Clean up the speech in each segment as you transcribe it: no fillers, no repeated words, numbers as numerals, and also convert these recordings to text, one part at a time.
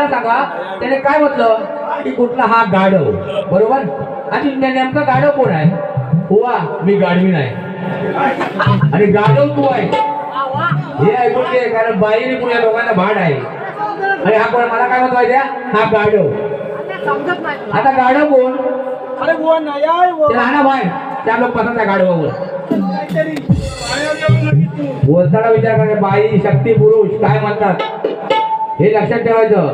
मला सांगा त्याने काय म्हटलं की कुठला हा गाढव बरोबर आणि नेमका गाढव कोण आहे हुआ मी गाढवी नाही आणि गाढव तू आहे हे ऐकून घे कारण बाईने पुण्या लोकांना भाड आहे आणि हा कोण मला काय म्हणतो माहिती हा गाढव आता गाढव कोण अरे वो नाही आहे वो लहाना भाई त्या लोक पसंत आहे गाढवावर बोलताना विचार करा बाई शक्ती पुरुष काय म्हणतात हे लक्षात ठेवायचं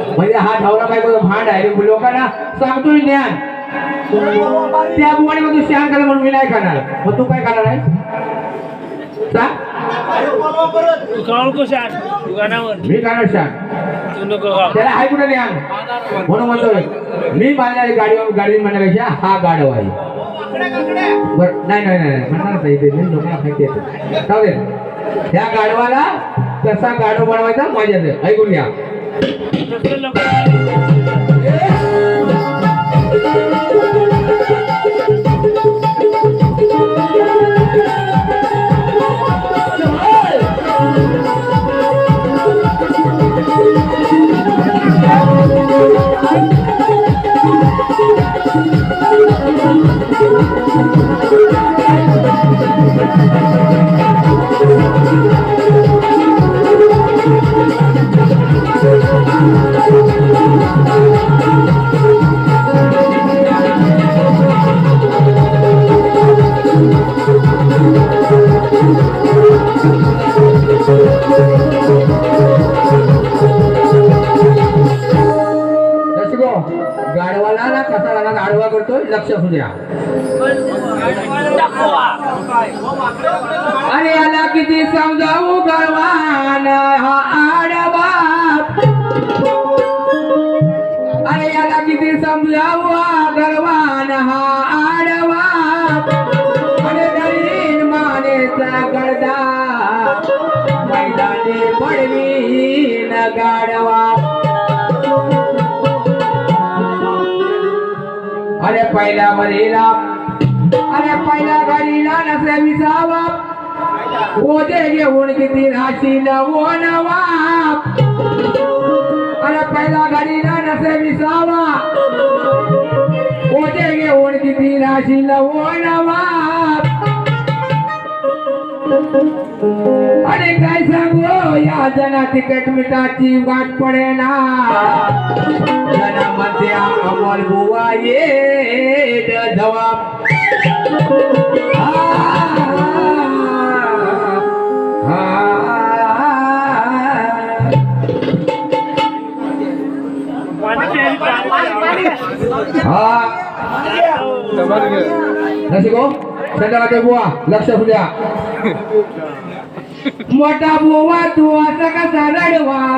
म्हणजे हा ढवरा बायकोचा भांड आहे लोकांना सांगतोय ज्ञान त्या बुवाने मग तू शान करा म्हणून मी नाही खाणार मग तू काय खाणार आहे सांग तू खाऊ को शान तू गाण्यावर मी खाणार शान तू नको खा त्याला आहे कुठे ज्ञान म्हणून म्हणतोय मी माझ्या गाडी म्हणण्यापेक्षा हा गाढव आहे बरं नाही नाही नाही म्हणणार नाही ते लोकांना माहिती येतं चालेल त्या गाढवाला कसा गाढव बनवायचा माझ्या ऐकून घ्या गाढवाला ना कसा रानात आडवा करतोय लक्ष असू द्या अरे याला किती समजावू गळवान हा आडवा अरे याला किती समजावू गळवान हा आडवा अरे दरीन मानेचा गडदा मैदानी पडवीन गाढवा अरे पहिला मरीला अरे पहिला गाडीला नसल्या विसावा ओझे घेऊन किती राशील ओनवा अरे पहिला गाडीला नसल्या विसावा ओझे घेऊन किती राशील ओनवा अरे काय सांगू या जना तिकट मिठाची वाट पडेना जनामध्ये अमोल बुवा ये जवाब नशिको संध्याकाळच्या बुवा लक्ष असू द्या मोठा बुवा तू असा कसा रडवा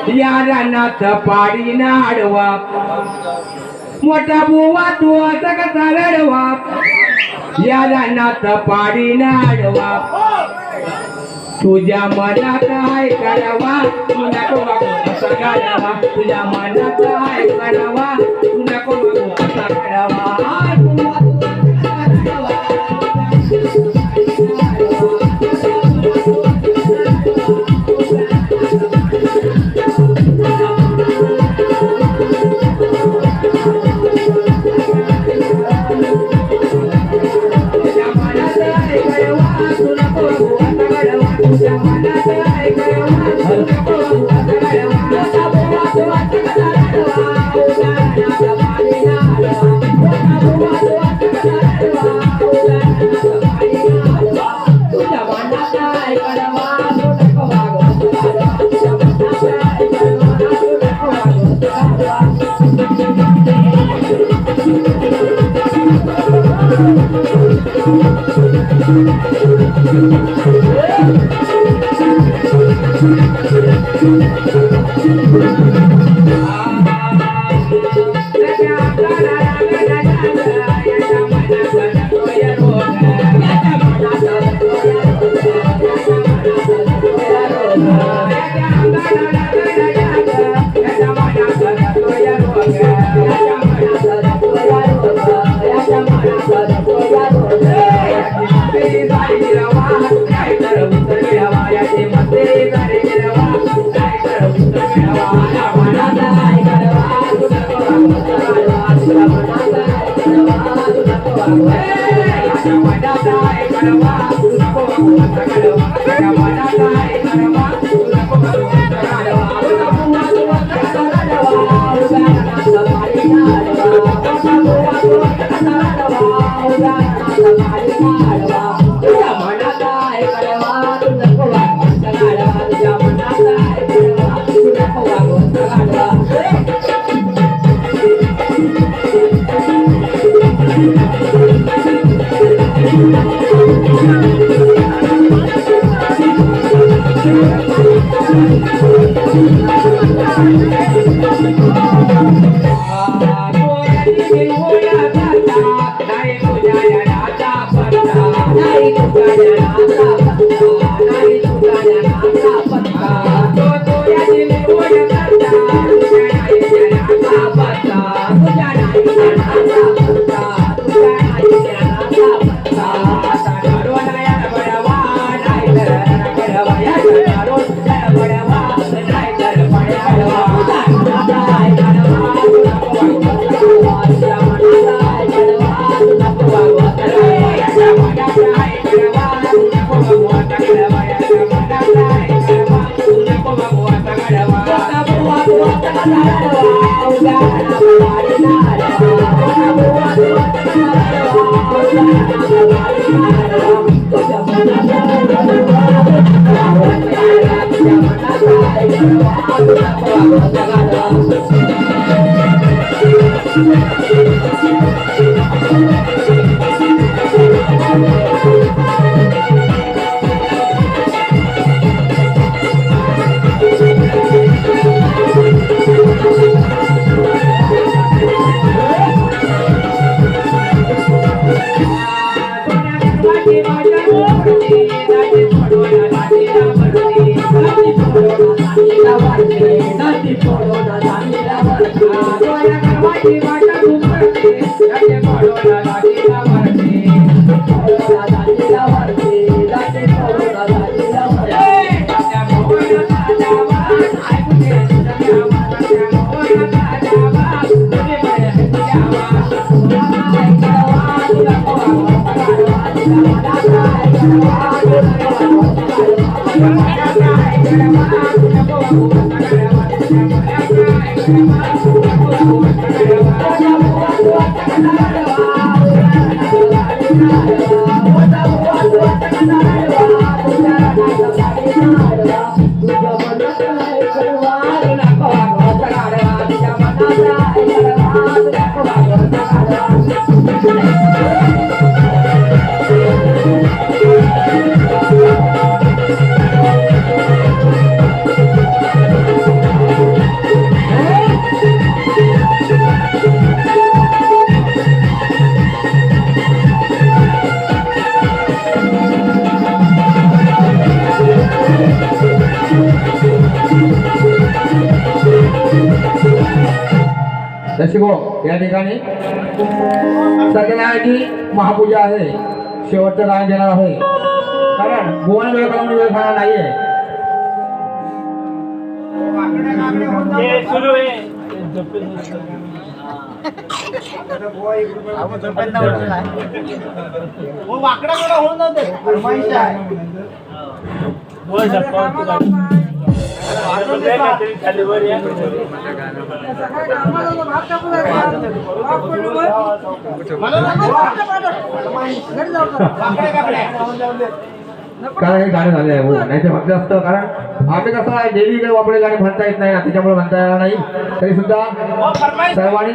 या रानात पाडी नाडवा मोठा बुवा तू असा कसा रडवा या रानात पाडी नाडवा तुझ्या मनात आहे करावा तू नको असा करावा तुझ्या मनात आहे करावा तू नको असा करावा Hey! माझ्या मनाचा आहे कडवा तू नको वागू असा गाढवा माझ्या मनाचा आहे कडवा तू नको वागू असा गाढवा मोठा बुवा तू असा गाढवा उदाहरणार्थ भारी गाढवा मोठा बुवा तू असा गाढवा उदाहरणार्थ भारी गाढवा तुझ्या मनाचा आहे कडवा तू नको वागू असा गाढवा तुझ्या मनाचा आहे कडवा तू नको वागू असा गाढवा दर्शको या ठिकाणी सत्यनारायणची महापूजा आहे. शेवटचं गाणं देणार आहे कारण भुवन वेळ करून वेळ खाणार नाहीये. सुरू आहे वाकडा होऊन जाते कारण हे गाणं झालं आहे हो नाही ते म्हटलं असतं कारण आम्ही कसं आहे डेली आपले गाणे म्हणता येत नाही ना त्याच्यामुळे म्हणता येणार नाही. तरी सुद्धा सर्वांनी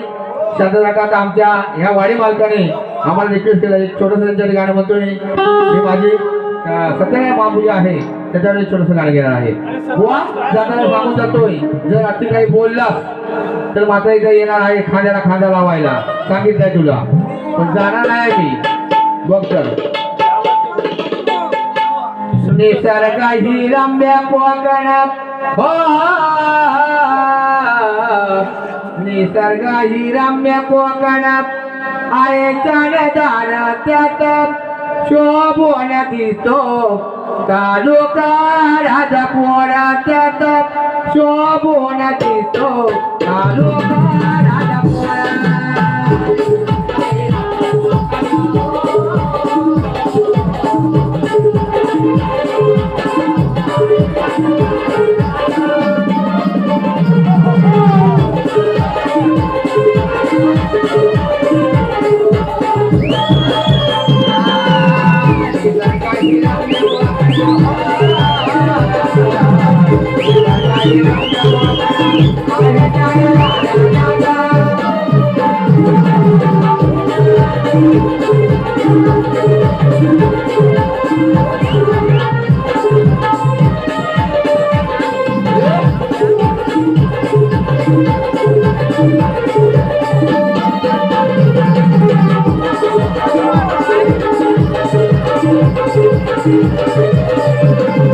शांत राखा. आमच्या ह्या वाडी मालकाने आम्हाला रिक्वेस्ट केलं एक छोटंसं त्यांच्यासाठी गाणं म्हणतोय. मी माझी सत्यनारायण महापूजा आहे त्याच्यावर एक छोटंसं गाणं घेणार आहे. बुवा जाताना सांगून जातोय जर रात्री काही बोललास तर मात्र इथे येणार आहे खांद्याला खांदा लावायला सांगितलंय तुला पण जाणार नाही मी. बघ तर निसर्ग ही रम्य कोकण हो निसर्ग ही रम्य कोकण आहे चढदार त्यात शोभून दिसतो तालुका राजापूर त्यात शोभून दिसतो तालुका राजापूर Thank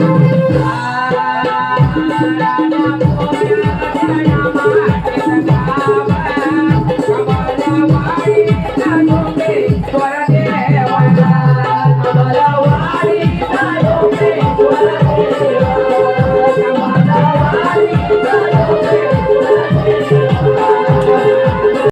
you.